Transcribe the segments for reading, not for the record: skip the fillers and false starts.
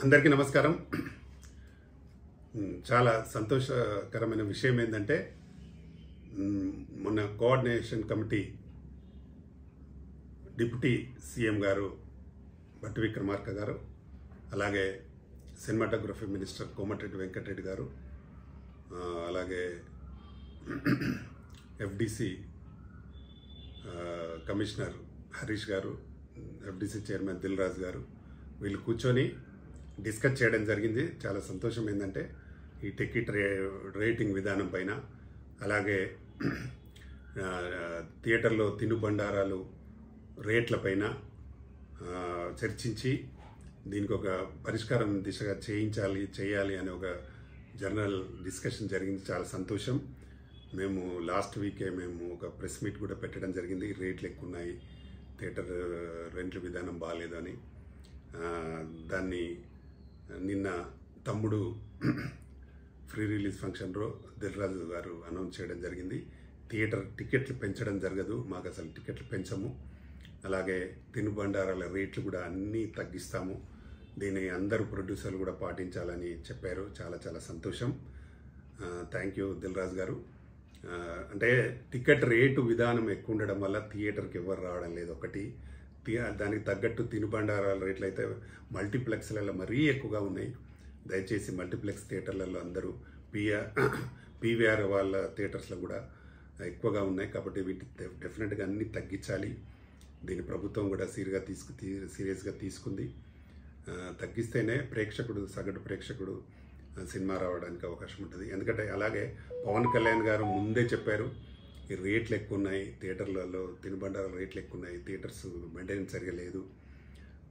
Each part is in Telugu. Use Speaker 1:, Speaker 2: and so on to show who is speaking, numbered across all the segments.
Speaker 1: అందరికీ నమస్కారం. చాలా సంతోషకరమైన విషయం ఏంటంటే మొన్న కోఆర్డినేషన్ కమిటీ డిప్యూటీ సీఎం గారు భట్టి విక్రమార్క గారు, అలాగే సినిమాటోగ్రఫీ మినిస్టర్ కోమటిరెడ్డి వెంకటరెడ్డి గారు, అలాగే ఎఫ్డిసి కమిషనర్ హరీష్ గారు, ఎఫ్డిసి చైర్మన్ దిల్ రాజు గారు, వీళ్ళు కూర్చొని డిస్కస్ చేయడం జరిగింది. చాలా సంతోషం ఏంటంటే ఈ టికెట్ రేటింగ్ విధానం పైన, అలాగే థియేటర్లో తినుబండారాలు రేట్లపైన చర్చించి దీనికి ఒక పరిష్కారం దిశగా చేయాలి అనే ఒక జర్నల్ డిస్కషన్ జరిగింది. చాలా సంతోషం. మేము లాస్ట్ వీకే ఒక ప్రెస్ మీట్ కూడా పెట్టడం జరిగింది. రేట్లు ఎక్కువ ఉన్నాయి, థియేటర్ రెంట్ల విధానం బాగాలేదు అని. దాన్ని నిన్న తమ్ముడు ఫ్రీ రిలీజ్ ఫంక్షన్లో దిల్ రాజు గారు అనౌన్స్ చేయడం జరిగింది. థియేటర్ టికెట్లు పెంచడం జరగదు, మాకు అసలు టికెట్లు పెంచము, అలాగే తినుబండారాల రేట్లు కూడా అన్నీ తగ్గిస్తాము, దీన్ని అందరూ ప్రొడ్యూసర్లు కూడా పాటించాలని చెప్పారు. చాలా చాలా సంతోషం. థ్యాంక్ యూ దిల్ రాజు గారు. అంటే టికెట్ రేటు విధానం ఎక్కువ ఉండడం వల్ల థియేటర్కి ఎవరు రావడం లేదు. ఒకటి, దానికి తగ్గట్టు తినుబండారాల రేట్లు అయితే మల్టీప్లెక్స్లలో మరీ ఎక్కువగా ఉన్నాయి. దయచేసి మల్టీప్లెక్స్ థియేటర్లలో అందరూ పీవీఆర్ వాళ్ళ థియేటర్స్లో కూడా ఎక్కువగా ఉన్నాయి. కాబట్టి వీటి డెఫినెట్గా అన్నీ తగ్గించాలి. దీన్ని ప్రభుత్వం కూడా సీరియస్గా తీసుకుంది. తగ్గిస్తేనే సగటు ప్రేక్షకుడు సినిమా రావడానికి అవకాశం ఉంటుంది. ఎందుకంటే అలాగే పవన్ కళ్యాణ్ గారు ముందే చెప్పారు, ఈ రేట్లు ఎక్కువ ఉన్నాయి, థియేటర్లలో తినుబండారాల రేట్లు ఎక్కువ ఉన్నాయి, థియేటర్స్ మెయింటెనెన్స్ సరిగా లేదు.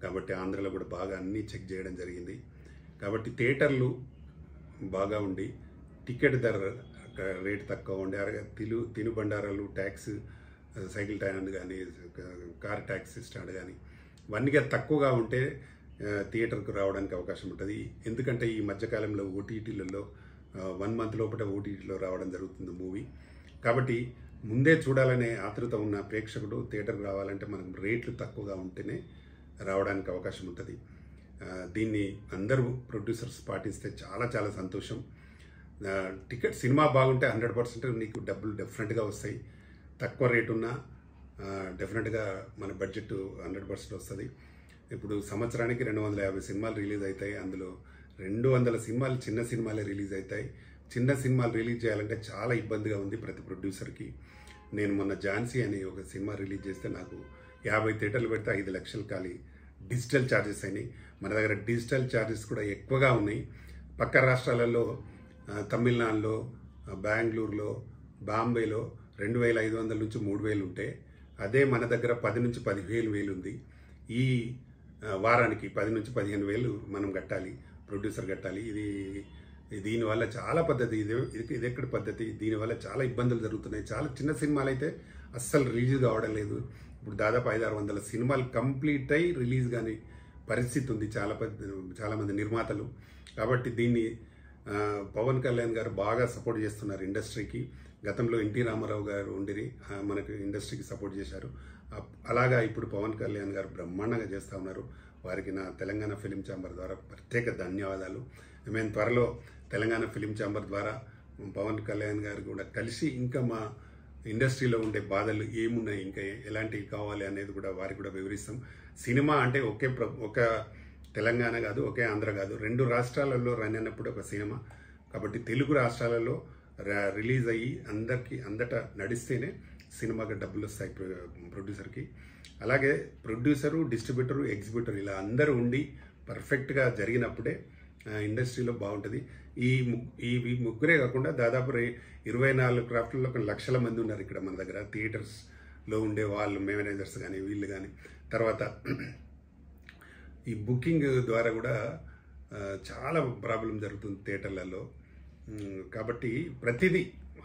Speaker 1: కాబట్టి ఆంధ్రలో కూడా బాగా అన్నీ చెక్ చేయడం జరిగింది. కాబట్టి థియేటర్లు బాగా ఉండి టికెట్ ధర రేటు తక్కువ ఉండి, తినుబండారాలు ట్యాక్స్, సైకిల్ ట్యాన్ కానీ కార్ ట్యాక్స్ స్టాండ్ కానీ ఇవన్నీ తక్కువగా ఉంటే థియేటర్కు రావడానికి అవకాశం ఉంటుంది. ఎందుకంటే ఈ మధ్యకాలంలో ఓటీటీలలో 1 మంత్ లోపల ఓటీటీలో రావడం జరుగుతుంది మూవీ. కాబట్టి ముందే చూడాలనే ఆతృత ఉన్న ప్రేక్షకుడు థియేటర్కి రావాలంటే మనకు రేట్లు తక్కువగా ఉంటేనే రావడానికి అవకాశం ఉంటుంది. దీన్ని అందరూ ప్రొడ్యూసర్స్ పాటిస్తే చాలా చాలా సంతోషం. టికెట్ సినిమా బాగుంటే 100% నీకు డబ్బులు డెఫినెట్గా వస్తాయి. తక్కువ రేటు ఉన్నా డెఫినెట్గా మన బడ్జెట్ 100% వస్తుంది. ఇప్పుడు సంవత్సరానికి 250 సినిమాలు రిలీజ్ అవుతాయి. అందులో 200 సినిమాలు చిన్న సినిమాలే రిలీజ్ అవుతాయి. చిన్న సినిమాలు రిలీజ్ చేయాలంటే చాలా ఇబ్బందిగా ఉంది ప్రతి ప్రొడ్యూసర్కి. నేను మొన్న ఝాన్సీ అని ఒక సినిమా రిలీజ్ చేస్తే నాకు 50 థియేటర్లు పెడితే 5 లక్షలు ఖాళీ డిజిటల్ ఛార్జెస్ అయినాయి. మన దగ్గర డిజిటల్ ఛార్జెస్ కూడా ఎక్కువగా ఉన్నాయి. పక్క రాష్ట్రాలలో తమిళనాడులో, బెంగళూరులో, బాంబేలో 2500 నుంచి 3000 ఉంటే, అదే మన దగ్గర 10 నుంచి 15,000 ఉంది. ఈ వారానికి 10 నుంచి 15,000 మనం కట్టాలి, ప్రొడ్యూసర్ కట్టాలి. దీనివల్ల చాలా పద్ధతి, ఇది ఎక్కడ పద్ధతి? దీనివల్ల చాలా ఇబ్బందులు జరుగుతున్నాయి. చాలా చిన్న సినిమాలు అయితే అస్సలు రిలీజ్ కావడం లేదు. ఇప్పుడు దాదాపు 500-600 సినిమాలు కంప్లీట్ అయి రిలీజ్ కానీ పరిస్థితి ఉంది చాలామంది నిర్మాతలు. కాబట్టి దీన్ని పవన్ కళ్యాణ్ గారు బాగా సపోర్ట్ చేస్తున్నారు ఇండస్ట్రీకి. గతంలో ఎన్టీ రామారావు గారు ఉండిరి మనకు ఇండస్ట్రీకి సపోర్ట్ చేశారు. అలాగా ఇప్పుడు పవన్ కళ్యాణ్ గారు బ్రహ్మాండంగా చేస్తూ ఉన్నారు. వారికి నా తెలంగాణ ఫిలిం ఛాంబర్ ద్వారా ప్రత్యేక ధన్యవాదాలు. మేము త్వరలో తెలంగాణ ఫిలిం ఛాంబర్ ద్వారా పవన్ కళ్యాణ్ గారు కూడా కలిసి ఇంకా మా ఇండస్ట్రీలో ఉండే బాధలు ఏమున్నాయి, ఇంకా ఎలాంటివి కావాలి అనేది కూడా వారికి కూడా వివరిస్తాం. సినిమా అంటే ఒక తెలంగాణ కాదు, ఒకే ఆంధ్ర కాదు, 2 రాష్ట్రాలలో రన్ అయినప్పుడు ఒక సినిమా. కాబట్టి తెలుగు రాష్ట్రాలలో రిలీజ్ అయ్యి అందట నడిస్తేనే సినిమాకి డబ్బులు వస్తాయి ప్రొడ్యూసర్కి. అలాగే ప్రొడ్యూసరు, డిస్ట్రిబ్యూటరు, ఎగ్జిబ్యూటర్ ఇలా అందరూ ఉండి పర్ఫెక్ట్గా జరిగినప్పుడే ఇండస్ట్రీలో బాగుంటుంది. ఈ ముగ్గురే కాకుండా దాదాపు 24 క్రాఫ్ట్లలో 1 లక్షల మంది ఉన్నారు ఇక్కడ మన దగ్గర థియేటర్స్లో ఉండే వాళ్ళు, మేనేజర్స్ కానీ వీళ్ళు కానీ. తర్వాత ఈ బుకింగ్ ద్వారా కూడా చాలా ప్రాబ్లం జరుగుతుంది థియేటర్లలో. కాబట్టి ప్రతిదీ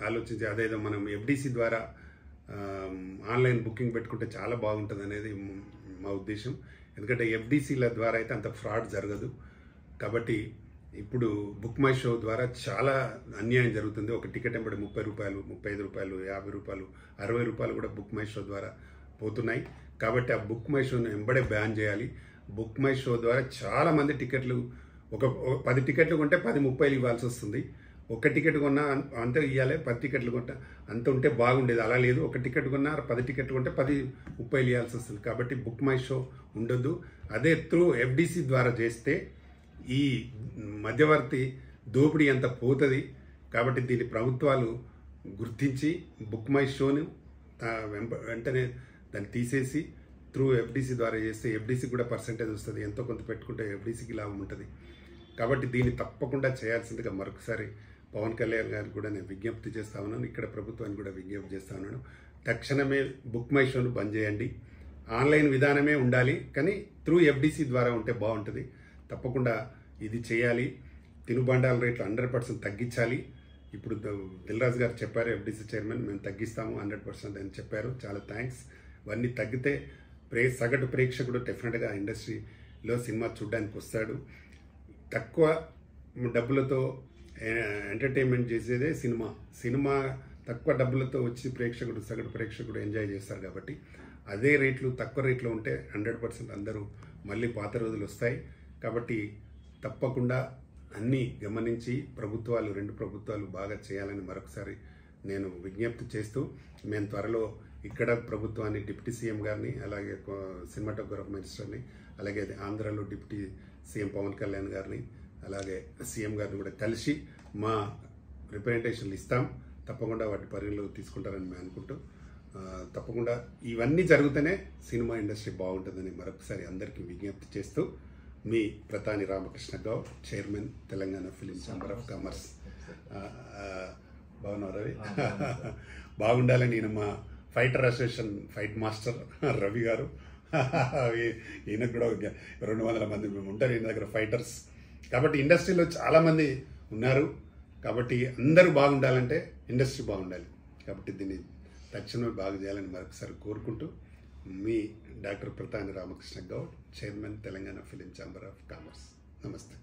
Speaker 1: ఆలోచించి, అదేదో మనం ఎఫ్డిసి ద్వారా ఆన్లైన్ బుకింగ్ పెట్టుకుంటే చాలా బాగుంటుంది అనేది మా ఉద్దేశం. ఎందుకంటే ఎఫ్డిసిల ద్వారా అయితే అంత ఫ్రాడ్ జరగదు. కాబట్టి ఇప్పుడు బుక్ మై షో ద్వారా చాలా అన్యాయం జరుగుతుంది. ఒక టికెట్ ఎంబడి 30 రూపాయలు, 35 రూపాయలు, 50 రూపాయలు, 60 రూపాయలు కూడా బుక్ మై షో ద్వారా పోతున్నాయి. కాబట్టి ఆ బుక్ మై షోను ఎంబడే బ్యాన్ చేయాలి. బుక్ మై షో ద్వారా చాలామంది టికెట్లు ఒక 10 టికెట్లు కొంటే 10-30 ఇవ్వాల్సి వస్తుంది. ఒక టికెట్ కొన్నా అంత ఇవ్వాలి, 10 టికెట్లు కొంటా అంత ఉంటే బాగుండేది. అలా లేదు, ఒక టికెట్ కొన్నా 10 టికెట్లు కొంటే 10-30 ఇవ్వాల్సి వస్తుంది. కాబట్టి బుక్ మై షో ఉండొద్దు. అదే త్రూ ఎఫ్డిసి ద్వారా చేస్తే ఈ మధ్యవర్తి దోపిడీ అంత పోతుంది. కాబట్టి దీన్ని ప్రభుత్వాలు గుర్తించి బుక్ మై షోను వెంటనే దాన్ని తీసేసి త్రూ ఎఫ్డిసి ద్వారా చేస్తే ఎఫ్డిసి కూడా పర్సెంటేజ్ వస్తుంది. ఎంతో కొంత పెట్టుకుంటే ఎఫ్డిసికి లాభం ఉంటుంది. కాబట్టి దీన్ని తప్పకుండా చేయాల్సిందిగా మరొకసారి పవన్ కళ్యాణ్ గారికి కూడా నేను విజ్ఞప్తి చేస్తా ఉన్నాను. ఇక్కడ ప్రభుత్వాన్ని కూడా విజ్ఞప్తి చేస్తా ఉన్నాను. తక్షణమే బుక్ మై షోను బంద్ చేయండి. ఆన్లైన్ విధానమే ఉండాలి, కానీ త్రూ ఎఫ్డిసి ద్వారా ఉంటే బాగుంటుంది. తప్పకుండా ఇది చేయాలి. తినుబండాల రేట్లు 100% తగ్గించాలి. ఇప్పుడు దిల్రాజు గారు చెప్పారు, ఎఫ్డిసి చైర్మన్, మేము తగ్గిస్తాము 100% అని చెప్పారు. చాలా థ్యాంక్స్. ఇవన్నీ తగ్గితే సగటు ప్రేక్షకుడు డెఫినెట్గా ఇండస్ట్రీలో సినిమా చూడడానికి వస్తాడు. తక్కువ డబ్బులతో ఎంటర్టైన్మెంట్ చేసేదే సినిమా తక్కువ డబ్బులతో వచ్చి సగటు ప్రేక్షకుడు ఎంజాయ్ చేస్తారు. కాబట్టి అదే రేట్లు తక్కువ రేట్లో ఉంటే 100% అందరూ మళ్ళీ పాత రోజులు వస్తాయి. కాబట్టి తప్పకుండా అన్నీ గమనించి రెండు ప్రభుత్వాలు బాగా చేయాలని మరొకసారి నేను విజ్ఞప్తి చేస్తూ, మేము త్వరలో ఇక్కడ ప్రభుత్వాన్ని, డిప్యూటీ సీఎం గారిని, అలాగే సినిమాటోగ్రఫీ మినిస్టర్ని, అలాగే ఆంధ్రాలో డిప్యూటీ సీఎం పవన్ కళ్యాణ్ గారిని, అలాగే సీఎం గారిని కూడా కలిసి మా రిప్రజెంటేషన్లు ఇస్తాం. తప్పకుండా వాటి పరిగణలోకి తీసుకుంటారని మేము అనుకుంటూ, తప్పకుండా ఇవన్నీ జరిగితేనే సినిమా ఇండస్ట్రీ బాగుంటుందని మరొకసారి అందరికీ విజ్ఞప్తి చేస్తూ, మీ Pratani Ramakrishna Goud, chairman, Telangana film chamber of commerce. బాగున్నారు రవి? బాగుండాలని నేను మా fighter association fight master Ravi గారు, ఈయనకు కూడా 200 మంది మేము ఉంటారు ఈయన దగ్గర ఫైటర్స్. కాబట్టి ఇండస్ట్రీలో చాలామంది ఉన్నారు. కాబట్టి అందరూ బాగుండాలంటే ఇండస్ట్రీ బాగుండాలి. కాబట్టి దీన్ని తక్షణమే బాగు చేయాలని మరొకసారి కోరుకుంటూ, మీ doctor Pratani Ramakrishna Goud, chairman, Telangana film chamber of commerce. నమస్తే.